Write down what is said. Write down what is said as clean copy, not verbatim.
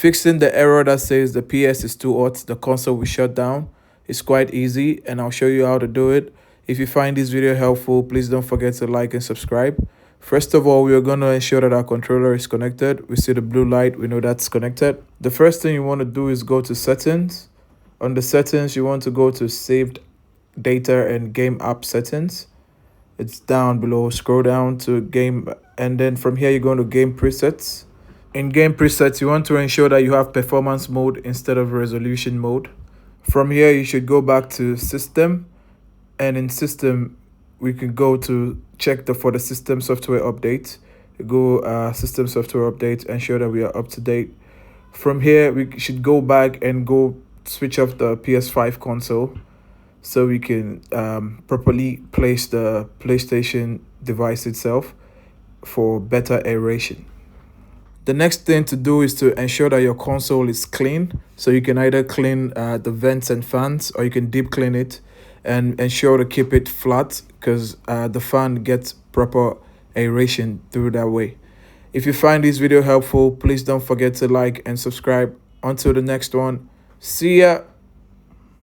Fixing the error that says the PS is too hot, the console will shut down. It's quite easy and I'll show you how to do it. If you find this video helpful, please don't forget to like and subscribe. First of all, we are going to ensure that our controller is connected. We see the blue light, we know that's connected. The first thing you want to do is go to settings. On the settings, you want to go to saved data and game app settings. It's down below. Scroll down to game, and then from here you're going to game presets. In game presets, you want to ensure that you have performance mode instead of resolution mode. From here, you should go back to system, and in system, we can go to check for the system software update. Go system software update, ensure that we are up to date. From here, we should go back and go switch off the PS5 console so we can properly place the PlayStation device itself for better aeration. The next thing to do is to ensure that your console is clean. So you can either clean the vents and fans, or you can deep clean it and ensure to keep it flat, because the fan gets proper aeration through that way. If you find this video helpful, please don't forget to like and subscribe. Until the next one, see ya.